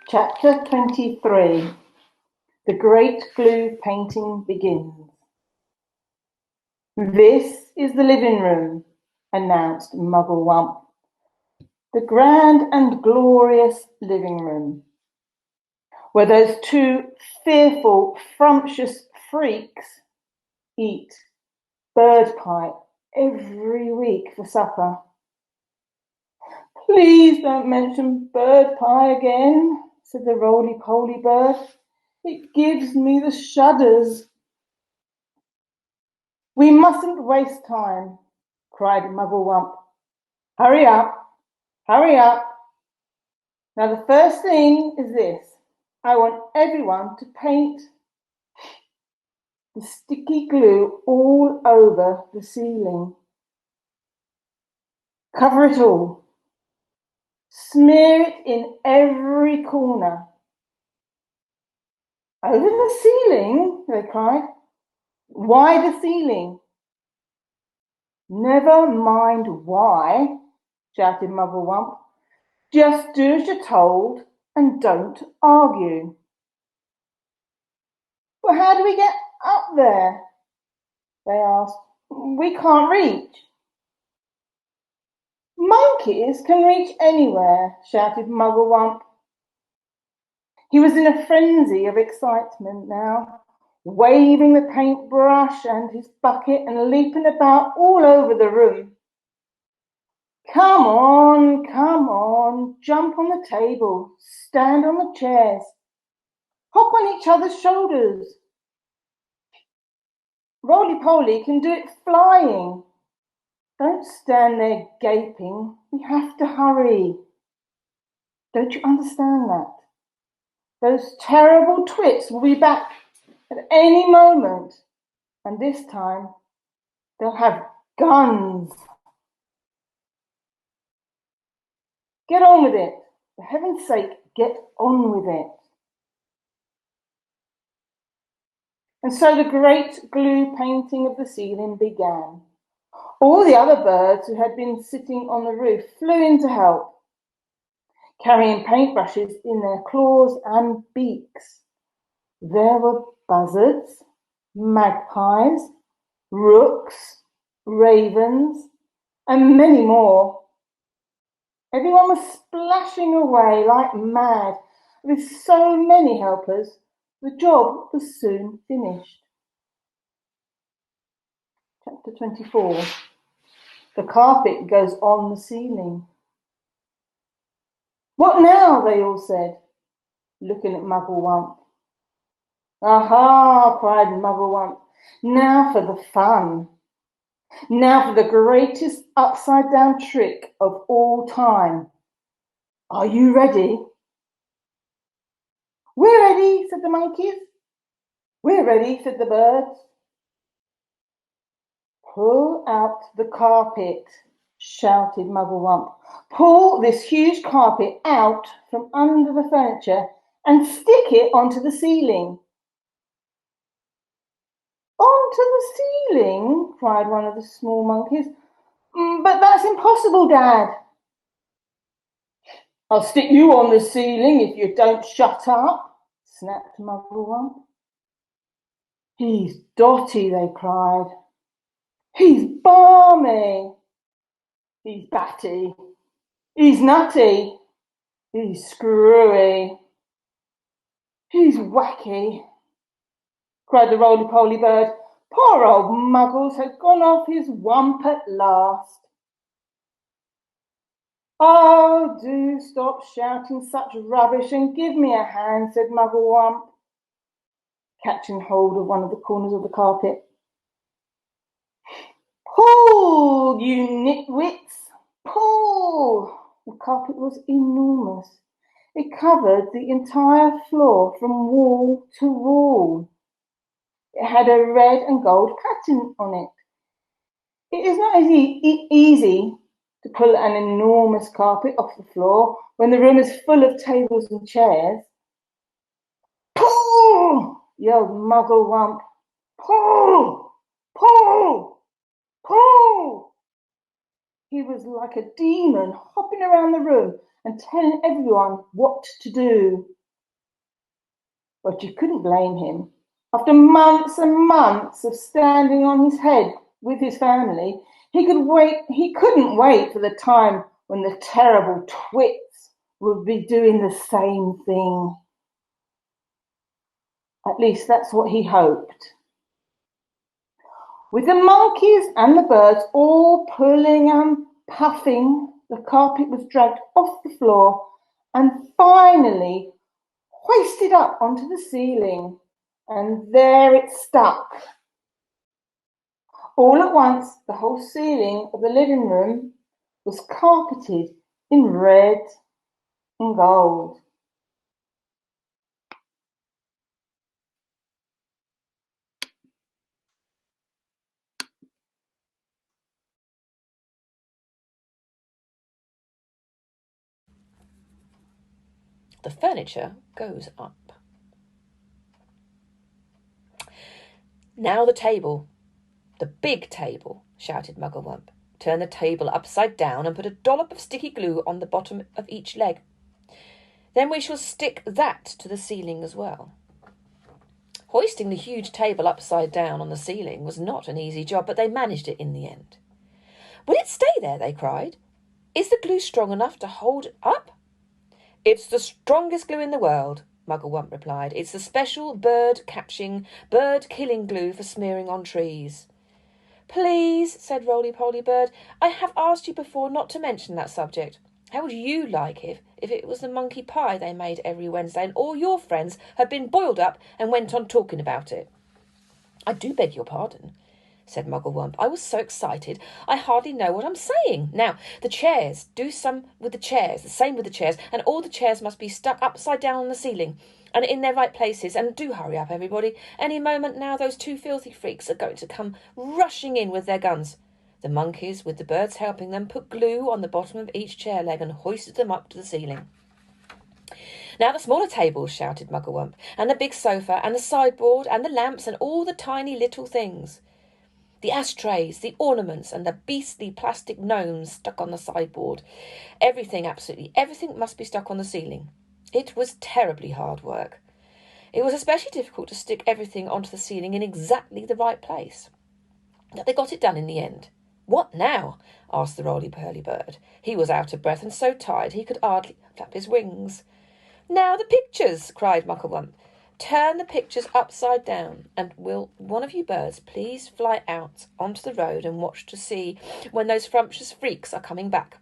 Chapter 23. The Great Glue Painting Begins. This is the living room, announced Mugglewump. The grand and glorious living room, where those two fearful, frumptious freaks eat bird pie every week for supper. Please don't mention bird pie again, said the roly-poly bird. It gives me the shudders. We mustn't waste time, cried Mugglewump. Hurry up, hurry up. Now the first thing is this. I want everyone to paint the sticky glue all over the ceiling. Cover it all. Smear it in every corner. Over the ceiling, they cried. Why the ceiling? Never mind why, shouted Mugglewump. Just do as you're told and don't argue. Well, how do we get up there? They asked. We can't reach. Monkeys can reach anywhere, shouted Mugglewump. He was in a frenzy of excitement now, waving the paintbrush and his bucket and leaping about all over the room. Come on, jump on the table, stand on the chairs, hop on each other's shoulders. Roly-Poly can do it flying. Don't stand there gaping. We have to hurry. Don't you understand that? Those terrible Twits will be back at any moment, and this time they'll have guns. Get on with it. For heaven's sake, get on with it. And so the great glue painting of the ceiling began. All the other birds who had been sitting on the roof flew in to help, carrying paintbrushes in their claws and beaks. There were buzzards, magpies, rooks, ravens, and many more. Everyone was splashing away like mad. With so many helpers, the job was soon finished. Chapter 24. The carpet goes on the ceiling. What now? They all said, looking at Mugglewump. Aha, cried Mugglewump. Now for the fun. Now for the greatest upside-down trick of all time. Are you ready? We're ready, said the monkeys. We're ready, said the birds. Pull out the carpet, shouted Mugglewump. Pull this huge carpet out from under the furniture and stick it onto the ceiling. Onto the ceiling, cried one of the small monkeys. But that's impossible, Dad. I'll stick you on the ceiling if you don't shut up, snapped Mugglewump. He's dotty, they cried. He's balmy. He's batty. He's nutty. He's screwy. He's wacky, cried the roly-poly bird. Poor old Muggles had gone off his wump at last. Oh, do stop shouting such rubbish and give me a hand, said Mugglewump, catching hold of one of the corners of the carpet. Pull, you nitwits, pull! The carpet was enormous. It covered the entire floor from wall to wall. It had a red and gold pattern on it. It is not easy to pull an enormous carpet off the floor when the room is full of tables and chairs. Pull! Yelled Mugglewump. Pull! Pull! Pull! He was like a demon hopping around the room and telling everyone what to do. But you couldn't blame him. After months and months of standing on his head with his family, he couldn't wait for the time when the terrible Twits would be doing the same thing. At least that's what he hoped. With the monkeys and the birds all pulling and puffing, the carpet was dragged off the floor and finally hoisted up onto the ceiling. And there it stuck. All at once, the whole ceiling of the living room was carpeted in red and gold. The furniture goes up. Now the table, the big table, shouted Mugglewump. Turn the table upside down and put a dollop of sticky glue on the bottom of each leg. Then we shall stick that to the ceiling as well. Hoisting the huge table upside down on the ceiling was not an easy job, but they managed it in the end. Will it stay there? They cried. Is the glue strong enough to hold it up? It's the strongest glue in the world, Mugglewump replied. It's the special bird-killing glue for smearing on trees. Please, said Roly-Poly Bird, I have asked you before not to mention that subject. How would you like it if it was the monkey pie they made every Wednesday and all your friends had been boiled up and went on talking about it? I do beg your pardon, said Mugglewump. I was so excited I hardly know what I'm saying. Now, the chairs, do some with the chairs, the same with the chairs, and all the chairs must be stuck upside down on the ceiling and in their right places. And do hurry up, everybody. Any moment now those two filthy freaks are going to come rushing in with their guns. The monkeys, with the birds helping them, put glue on the bottom of each chair leg and hoisted them up to the ceiling. Now the smaller tables, shouted Mugglewump, and the big sofa, and the sideboard, and the lamps, and all the tiny little things. The ashtrays, the ornaments, and the beastly plastic gnomes stuck on the sideboard. Everything, absolutely everything must be stuck on the ceiling. It was terribly hard work. It was especially difficult to stick everything onto the ceiling in exactly the right place. But they got it done in the end. What now? Asked the Roly-Poly Bird. He was out of breath and so tired he could hardly flap his wings. Now the pictures, cried Mugglewump. Turn the pictures upside down, and will one of you birds please fly out onto the road and watch to see when those frumptuous freaks are coming back?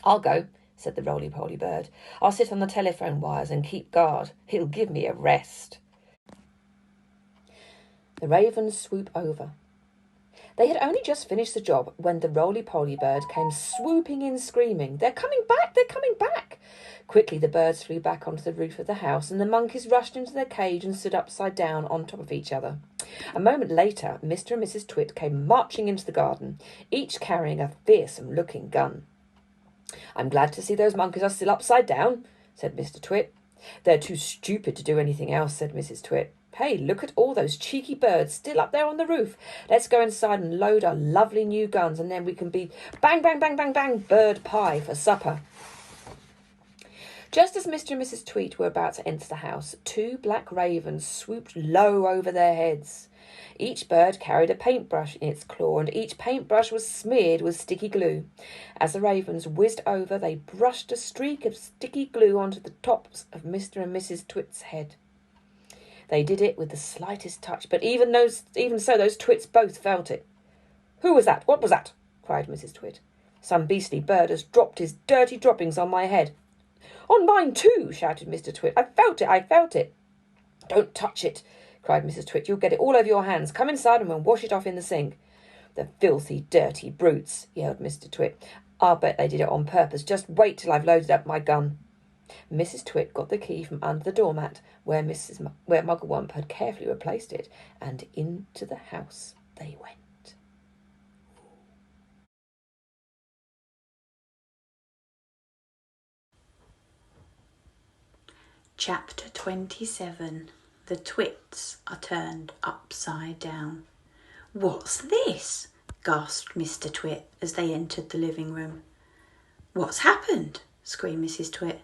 I'll go, said the Roly-Poly Bird. I'll sit on the telephone wires and keep guard. He'll give me a rest. The ravens swoop over. They had only just finished the job when the Roly-Poly Bird came swooping in screaming, They're coming back! They're coming back! Quickly the birds flew back onto the roof of the house and the monkeys rushed into their cage and stood upside down on top of each other. A moment later, Mr. and Mrs. Twit came marching into the garden, each carrying a fearsome-looking gun. I'm glad to see those monkeys are still upside down, said Mr. Twit. They're too stupid to do anything else, said Mrs. Twit. Hey, look at all those cheeky birds still up there on the roof. Let's go inside and load our lovely new guns, and then we can be bang, bang, bang, bang, bang, bird pie for supper. Just as Mr. and Mrs. Tweet were about to enter the house, two black ravens swooped low over their heads. Each bird carried a paintbrush in its claw, and each paintbrush was smeared with sticky glue. As the ravens whizzed over, they brushed a streak of sticky glue onto the tops of Mr. and Mrs. Twit's head. They did it with the slightest touch, but even so, those Twits both felt it. Who was that? What was that? Cried Mrs. Twit. Some beastly bird has dropped his dirty droppings on my head. On mine too, shouted Mr. Twit. I felt it. Don't touch it, cried Mrs. Twit. You'll get it all over your hands. Come inside and we'll wash it off in the sink. The filthy, dirty brutes, yelled Mr. Twit. I'll bet they did it on purpose. Just wait till I've loaded up my gun. Mrs. Twit got the key from under the doormat where Mugglewump had carefully replaced it, and into the house they went. Chapter 27. The Twits are turned upside down. What's this? Gasped Mr. Twit as they entered the living room. What's happened? screamed Mrs. Twit.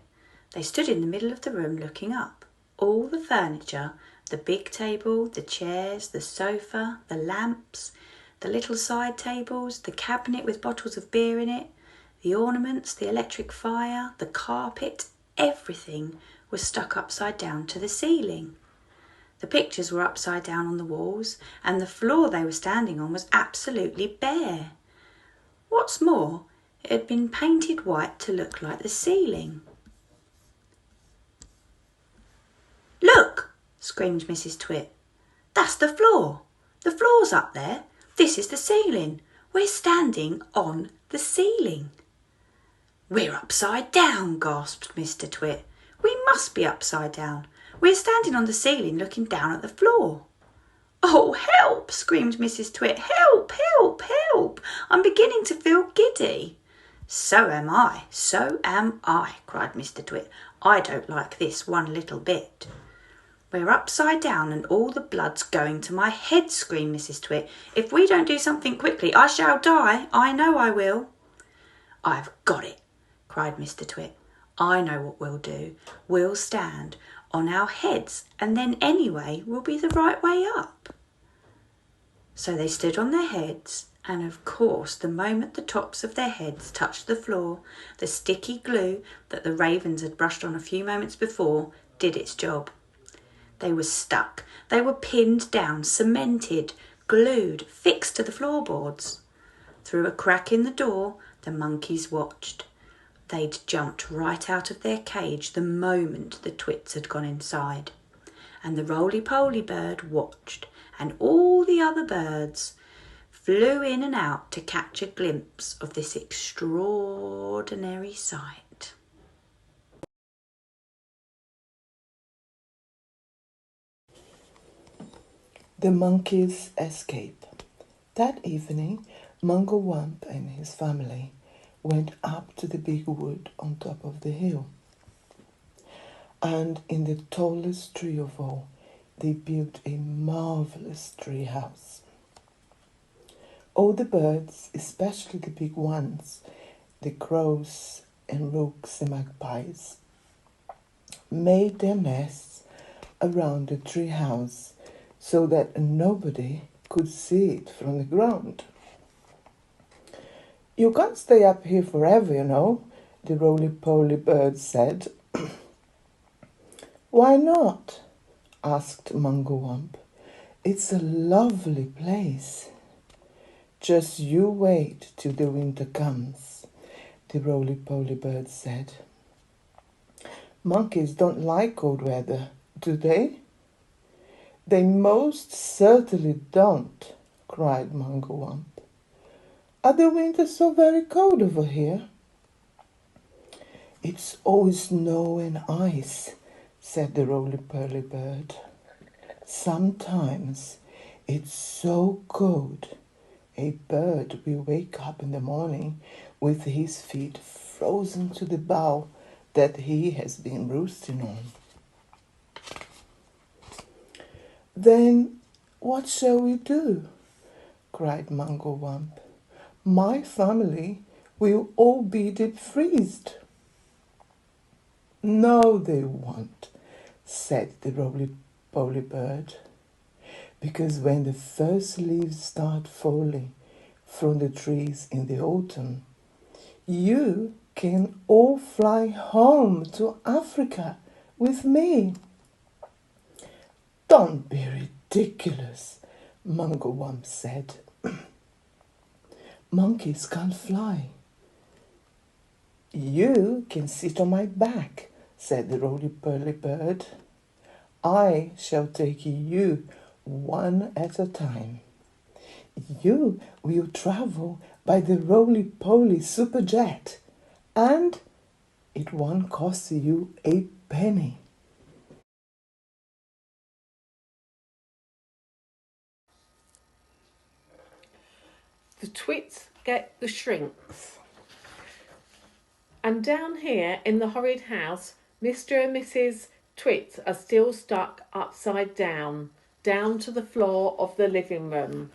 They stood in the middle of the room looking up. All the furniture, the big table, the chairs, the sofa, the lamps, the little side tables, the cabinet with bottles of beer in it, the ornaments, the electric fire, the carpet, everything was stuck upside down to the ceiling. The pictures were upside down on the walls, and the floor they were standing on was absolutely bare. What's more, it had been painted white to look like the ceiling. "Look!" screamed Mrs. Twit. "That's the floor. The floor's up there. This is the ceiling. We're standing on the ceiling." "We're upside down," gasped Mr. Twit. "We must be upside down. We're standing on the ceiling looking down at the floor." "Oh, help!" screamed Mrs. Twit. "Help, help, help! I'm beginning to feel giddy." "So am I, cried Mr. Twit. "I don't like this one little bit." "We're upside down and all the blood's going to my head," screamed Mrs. Twit. "If we don't do something quickly, I shall die. I know I will." "I've got it," cried Mr. Twit. "I know what we'll do. We'll stand on our heads, and then anyway will be the right way up." So they stood on their heads, and of course the moment the tops of their heads touched the floor, the sticky glue that the ravens had brushed on a few moments before did its job. They were stuck. They were pinned down, cemented, glued, fixed to the floorboards. Through a crack in the door, the monkeys watched. They'd jumped right out of their cage the moment the Twits had gone inside. And the roly-poly bird watched, and all the other birds flew in and out to catch a glimpse of this extraordinary sight. The monkeys escape. That evening, Mungo Wump and his family went up to the big wood on top of the hill. And in the tallest tree of all, they built a marvelous tree house. All the birds, especially the big ones, the crows and rooks and magpies, made their nests around the tree house so that nobody could see it from the ground. "You can't stay up here forever, you know," the roly-poly bird said. "Why not?" asked Mungo Wump. "It's a lovely place." "Just you wait till the winter comes," the roly-poly bird said. "Monkeys don't like cold weather, do they?" "They most certainly don't," cried Mungo Wump. "Are the winters so very cold over here?" "It's always snow and ice," said the roly-poly bird. "Sometimes it's so cold, a bird will wake up in the morning with his feet frozen to the bough that he has been roosting on." "Then what shall we do?" cried Mungo Wump. "My family will all be deep-freezed." "No, they won't," said the roly-poly bird, "because when the first leaves start falling from the trees in the autumn, you can all fly home to Africa with me." "Don't be ridiculous," Mungo Wump said. "Monkeys can't fly." "You can sit on my back," said the roly-poly bird. "I shall take you one at a time. You will travel by the roly-poly superjet, and it won't cost you a penny." The Twits get the shrinks. And down here in the horrid house, Mr. and Mrs. Twits are still stuck upside down to the floor of the living room.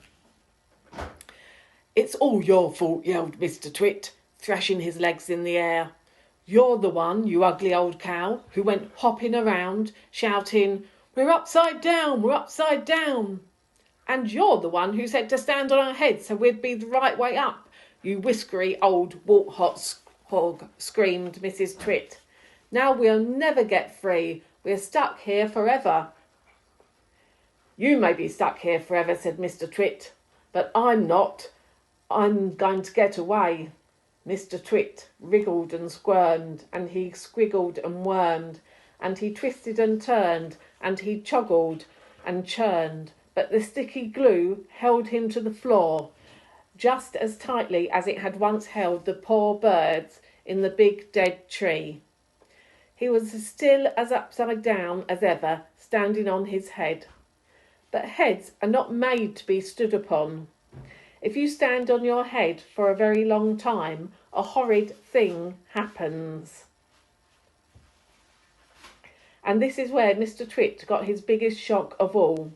"It's all your fault," yelled Mr. Twit, thrashing his legs in the air. You're the one, you ugly old cow, who went hopping around, shouting, 'We're upside down, we're upside down.' And you're the one who said to stand on our heads so we'd be the right way up, you whiskery old wart-hot hog," screamed Mrs. Twit. "Now we'll never get free. We're stuck here forever." "You may be stuck here forever," said Mr. Twit, "but I'm not. I'm going to get away." Mr. Twit wriggled and squirmed, and he squiggled and wormed, and he twisted and turned, and he choggled and churned, but the sticky glue held him to the floor just as tightly as it had once held the poor birds in the big dead tree. He was as still as upside down as ever, standing on his head. But heads are not made to be stood upon. If you stand on your head for a very long time, a horrid thing happens. And this is where Mr. Twit got his biggest shock of all.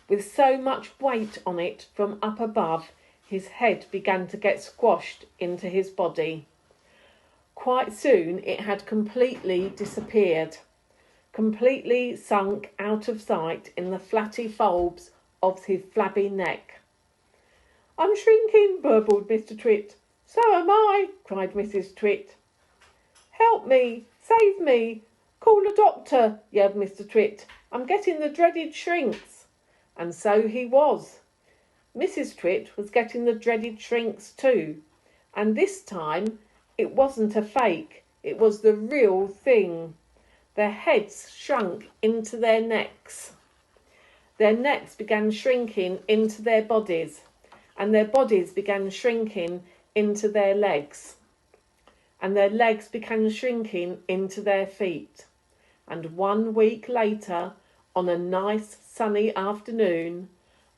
With so much weight on it from up above, his head began to get squashed into his body. Quite soon it had completely disappeared, completely sunk out of sight in the flatty folds of his flabby neck. "I'm shrinking," burbled Mr. Twit. "So am I," cried Mrs. Twit. "Help me! Save me! Call a doctor!" yelled Mr. Twit. "I'm getting the dreaded shrinks." And so he was. Mrs. Twit was getting the dreaded shrinks too. And this time it wasn't a fake, it was the real thing. Their heads shrunk into their necks. Their necks began shrinking into their bodies, and their bodies began shrinking into their legs, and their legs began shrinking into their feet. And 1 week later, on a nice sunny afternoon,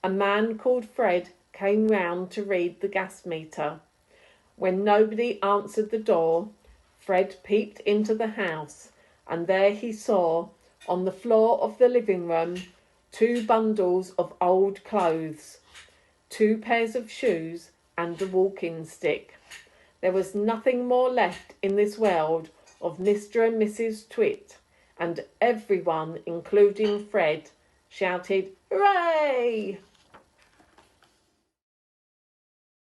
a man called Fred came round to read the gas meter. When nobody answered the door, Fred peeped into the house, and there he saw, on the floor of the living room, 2 bundles of old clothes, 2 pairs of shoes, and a walking stick. There was nothing more left in this world of Mr. and Mrs. Twit, and everyone, including Fred, shouted, "Hooray!"